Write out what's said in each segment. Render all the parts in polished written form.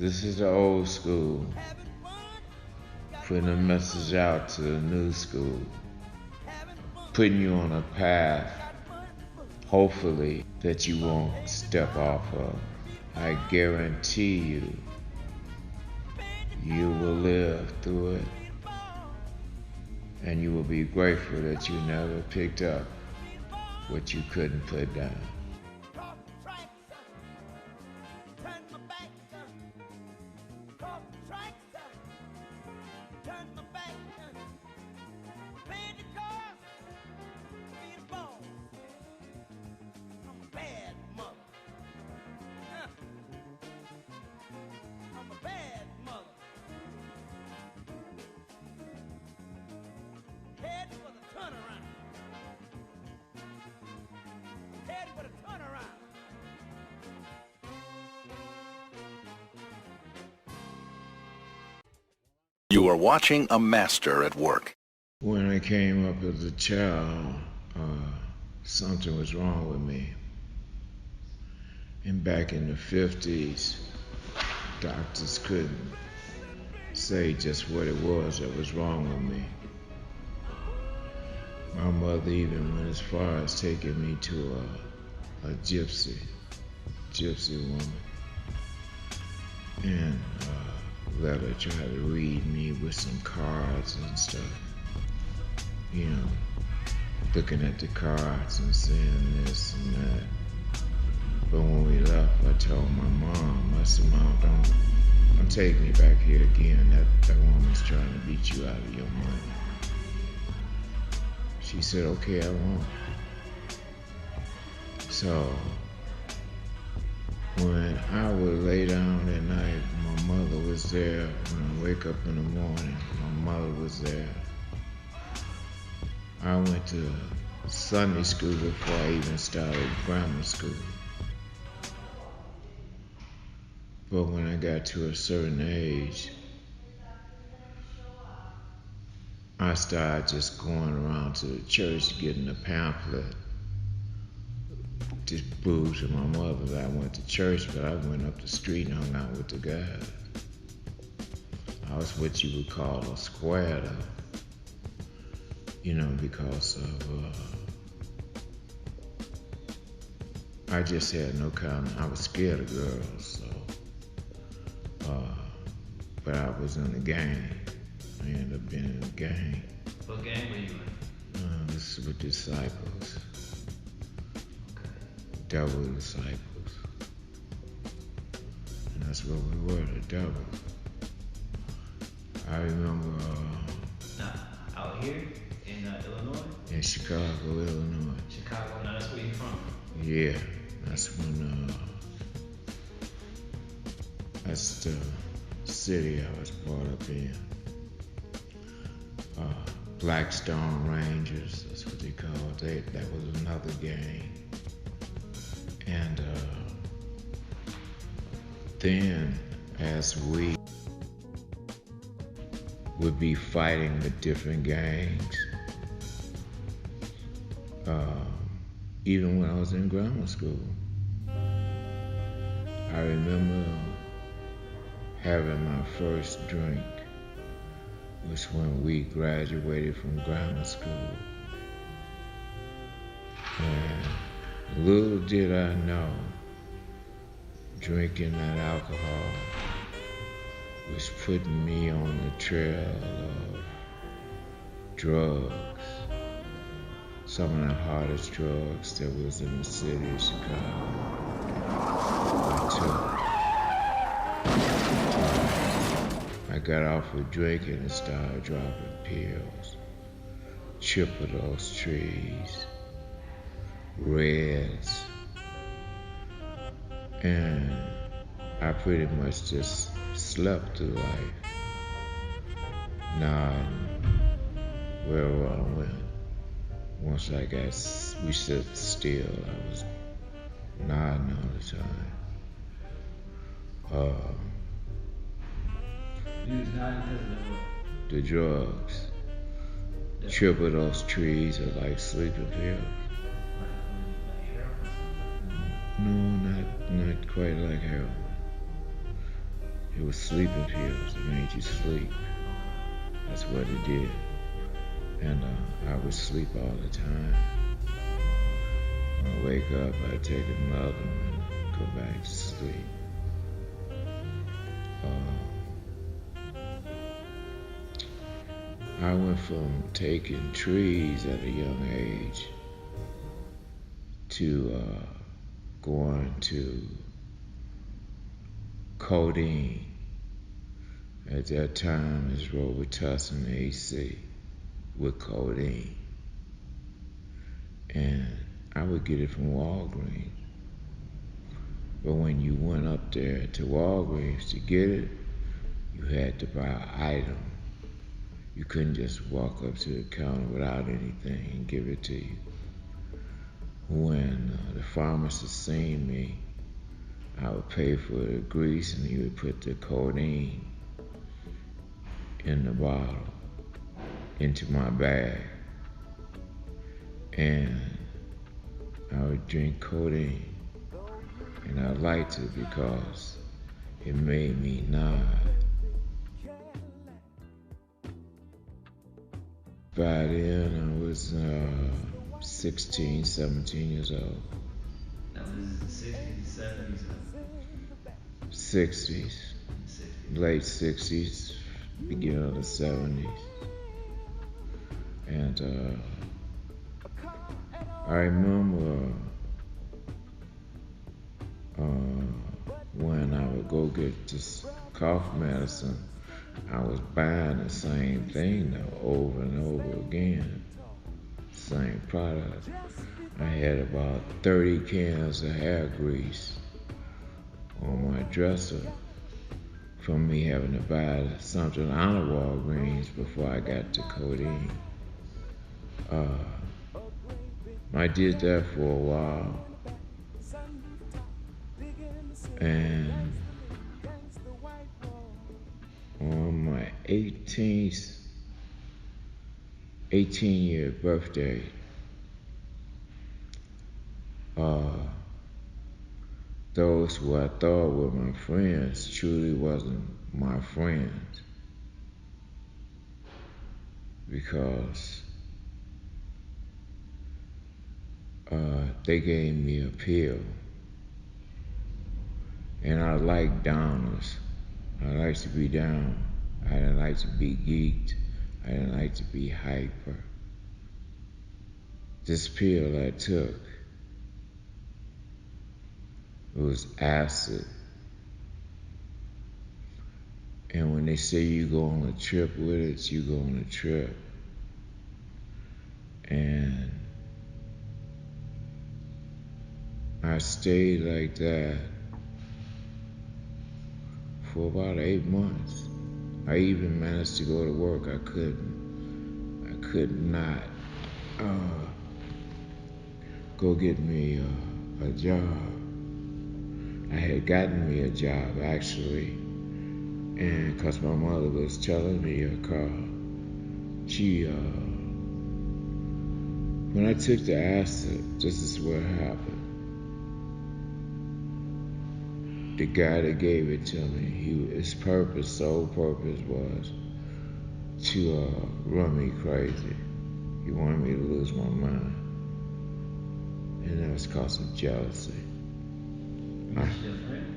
This is the old school, putting a message out to the new school, putting you on a path, hopefully, that you won't step off of. I guarantee you, you will live through it, and you will be grateful that you never picked up what you couldn't put down. You are watching a master at work. When I came up as a child, something was wrong with me. And back in the 50s, doctors couldn't say just what it was that was wrong with me. My mother even went as far as taking me to a gypsy woman, and let her try to read me with some cards and stuff. You know, looking at the cards and saying this and that. But when we left, I told my mom, I said, Mom, don't take me back here again. That woman's trying to beat you out of your money. She said, okay, I won't. So, when I would lay down at night, my mother was there. When I wake up in the morning, my mother was there. I went to Sunday school before I even started grammar school. But when I got to a certain age, I started just going around to the church getting a pamphlet. Just proved to my mother that I went to church, but I went up the street and hung out with the guys. I was what you would call a square, though. You know, because of, I just had no I was scared of girls, so, but I was in the gang. I ended up being in the gang. What gang were you in? This is with Disciples. Devil Disciples. And that's what we were, the devil. I remember Out here in Illinois? in Chicago, Illinois. Chicago, now that's where you're from. Yeah, that's when, that's the city I was brought up in. Blackstone Rangers, that's what they called it. That was another gang. And then as we would be fighting with different gangs, even when I was in grammar school, I remember having my first drink was when we graduated from grammar school. And little did I know, drinking that alcohol was putting me on the trail of drugs. Some of the hardest drugs that was in the city of Chicago. I got off with drinking and started dropping pills. Chippedos trees, Reds, and I pretty much just slept through life, nodding wherever I went. Once we sat still, I was nodding all the time. You was nodding because of what? The drugs. Chippedos trees are like sleeping pills. No, not quite like heroin. It It was sleeping pills. It made you sleep. That's what it did. And I would sleep all the time. When I wake up, I'd take another one and go back to sleep. I went from taking trees at a young age to going to codeine. At that time, it's Robitussin AC with codeine. And I would get it from Walgreens. But when you went up there to Walgreens to get it, you had to buy an item. You couldn't just walk up to the counter without anything and give it to you. When the pharmacist seen me, I would pay for the grease and he would put the codeine in the bottle into my bag. And I would drink codeine. And I liked it because it made me nod. By then, I was 16, 17 years old. That was the 60s, 70s. 60s, late 60s, beginning of the 70s. And I remember when I would go get this cough medicine, I was buying the same thing though, over and over again. Same product. I had about 30 cans of hair grease on my dresser from me having to buy something out of Walgreens before I got to codeine. I did that for a while. And on my 18-year birthday, those who I thought were my friends truly wasn't my friends, because they gave me a pill. And I like downers. I like to be down. I didn't like to be geeked. I didn't like to be hyper. This pill I took, it was acid. And when they say you go on a trip with it, you go on a trip. And I stayed like that for about 8 months. I even managed to go to work. I could not go get me a job. I had gotten me a job actually, and because my mother was telling me when I took the acid, this is what happened. The guy that gave it to me, his sole purpose was to run me crazy. He wanted me to lose my mind. And that was because of jealousy. Was he your friend?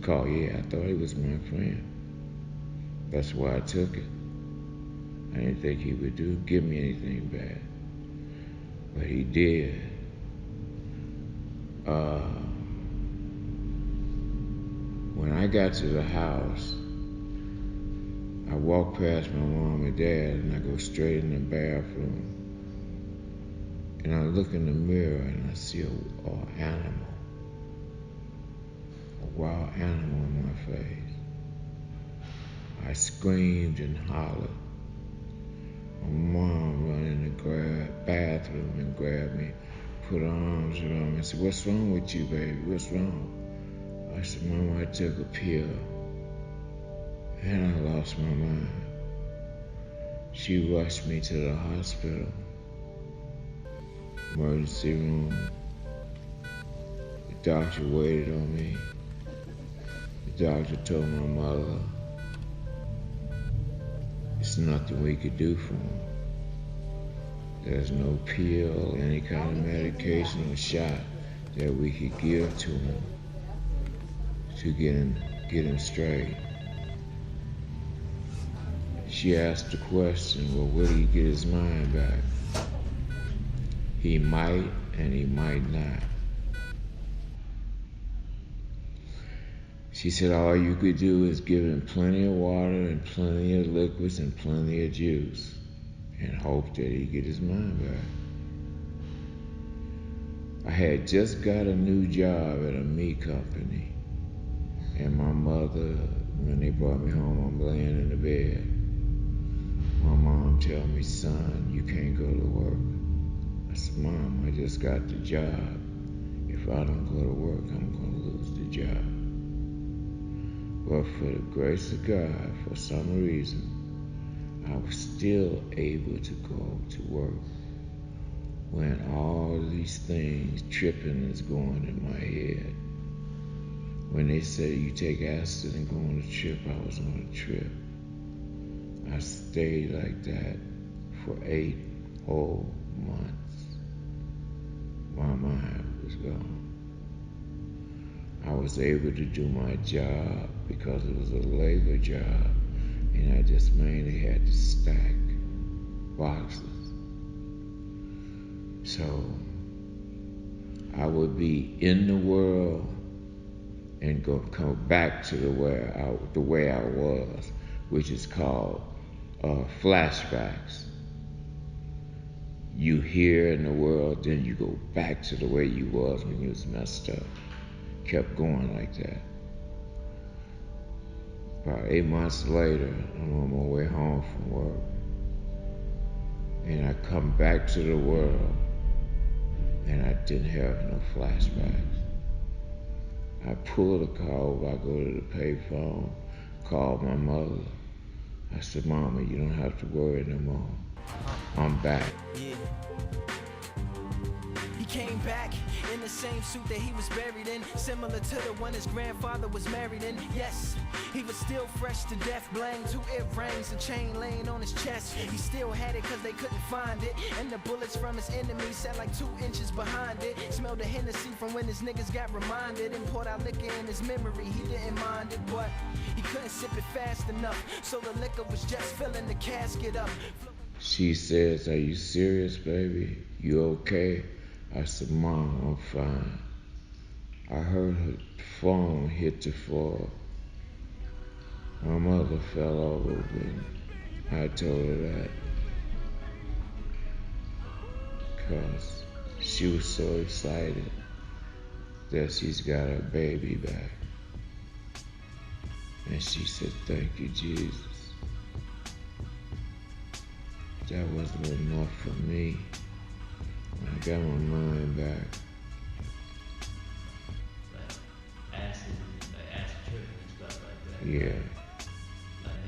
Yeah, I thought he was my friend. That's why I took it. I didn't think he would give me anything bad. But he did. When I got to the house, I walked past my mom and dad and I go straight in the bathroom. And I look in the mirror and I see a wild animal in my face. I screamed and hollered. My mom ran in the bathroom and grabbed me, put her arms around me and said, "What's wrong with you, baby? What's wrong?" I said, "Mama, I took a pill and I lost my mind." She rushed me to the hospital, emergency room. The doctor waited on me. The doctor told my mother it's nothing we could do for him. There's no pill, any kind of medication or shot that we could give to him to get him straight. She asked the question, well, will he get his mind back? He might and he might not. She said all you could do is give him plenty of water and plenty of liquids and plenty of juice and hope that he'd get his mind back. I had just got a new job at a meat company, and my mother, when they brought me home, I'm laying in the bed. My mom tell me, son, you can't go to work. I said, Mom, I just got the job. If I don't go to work, I'm gonna lose the job. But for the grace of God, for some reason, I was still able to go to work when all these things tripping is going in my head. When they said you take acid and go on a trip, I was on a trip. I stayed like that for 8 whole months. My mind was gone. I was able to do my job because it was a labor job, and I just mainly had to stack boxes. So I would be in the world and come back to the way I was, which is called flashbacks. You here in the world, then you go back to the way you was when you was messed up. Kept going like that. About 8 months later, I'm on my way home from work, and I come back to the world, and I didn't have no flashbacks. I pull the car over, I go to the payphone, call my mother. I said, Mama, you don't have to worry no more. I'm back. Yeah. He came back in the same suit that he was buried in, similar to the one his grandfather was married in. Yes, he was still fresh to death, blang, 2 earrings, a chain laying on his chest. He still had it cause they couldn't find it, and the bullets from his enemies sat like 2 inches behind it. Smelled the Hennessy from when his niggas got reminded, and poured out liquor in his memory. He didn't mind it, but he couldn't sip it fast enough, so the liquor was just filling the casket up. She says, are you serious, baby? You okay? I said, Mom, I'm fine. I heard her phone hit the floor. My mother fell over and I told her that because she was so excited that she's got her baby back. And she said, thank you, Jesus. That wasn't enough for me. When I got my mind back. Like acid trip and stuff like that. Yeah. Like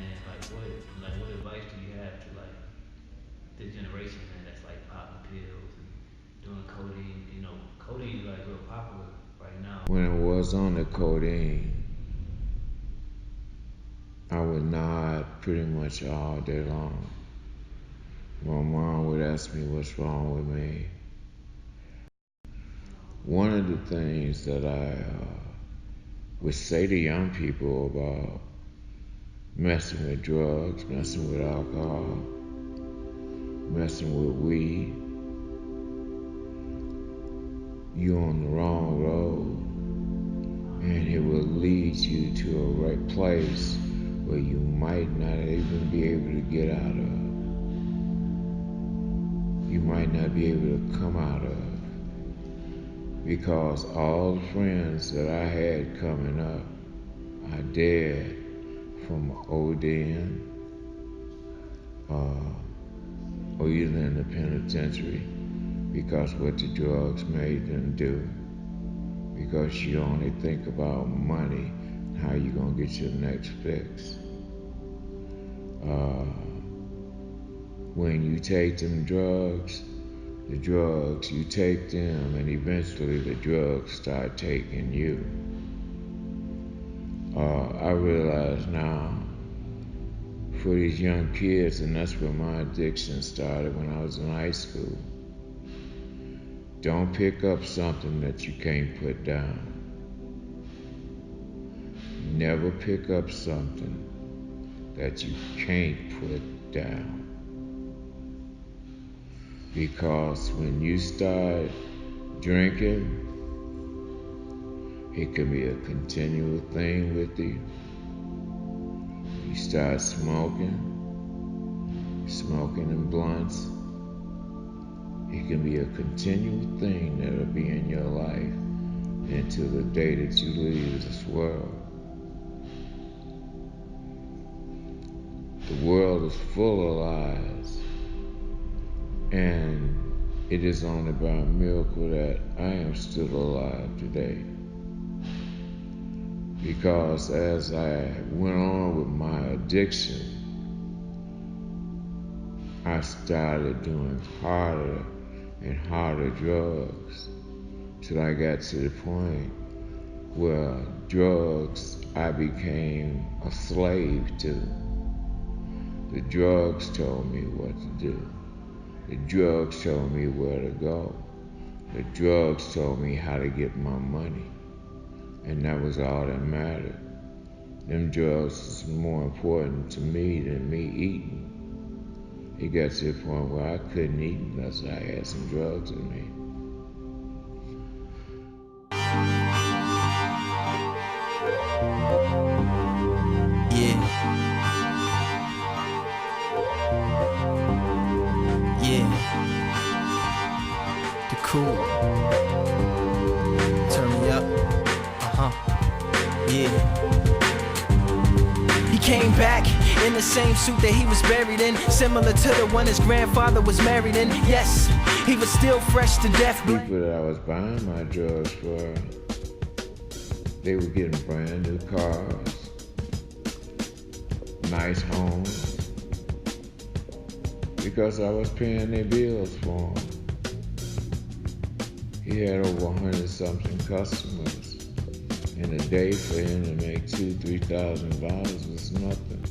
man, what advice do you have to like the generation man that's like popping pills and doing codeine? You know, codeine is like real popular right now. When I was on the codeine, I would nod pretty much all day long. My mom would ask me what's wrong with me. One of the things that I would say to young people about messing with drugs, messing with alcohol, messing with weed, you're on the wrong road, and it will lead you to a right place where you might not even be able to get out of. You might not be able to come out of. Because all the friends that I had coming up are dead from ODing or either in the penitentiary because what the drugs made them do. Because you only think about money, how you gonna get your next fix. When you take them drugs, you take them, and eventually the drugs start taking you. I realize now for these young kids, and that's where my addiction started when I was in high school. Don't pick up something that you can't put down. Never pick up something that you can't put down. Because when you start drinking, it can be a continual thing with you. You start smoking in blunts. It can be a continual thing that'll be in your life until the day that you leave this world. The world is full of lies, and it is only by a miracle that I am still alive today. Because as I went on with my addiction, I started doing harder and harder drugs till I got to the point where drugs I became a slave to. The drugs told me what to do. The drugs told me where to go. The drugs told me how to get my money. And that was all that mattered. Them drugs was more important to me than me eating. It got to the point where I couldn't eat unless I had some drugs in me. The cool. Turn me up. He came back in the same suit that he was buried in, similar to the one his grandfather was married in. Yes, he was still fresh to death. People that I was buying my drugs for, they were getting brand new cars, nice homes, because I was paying their bills for them. He had over 100-something customers. In a day for him to make $2,000-3,000 was nothing.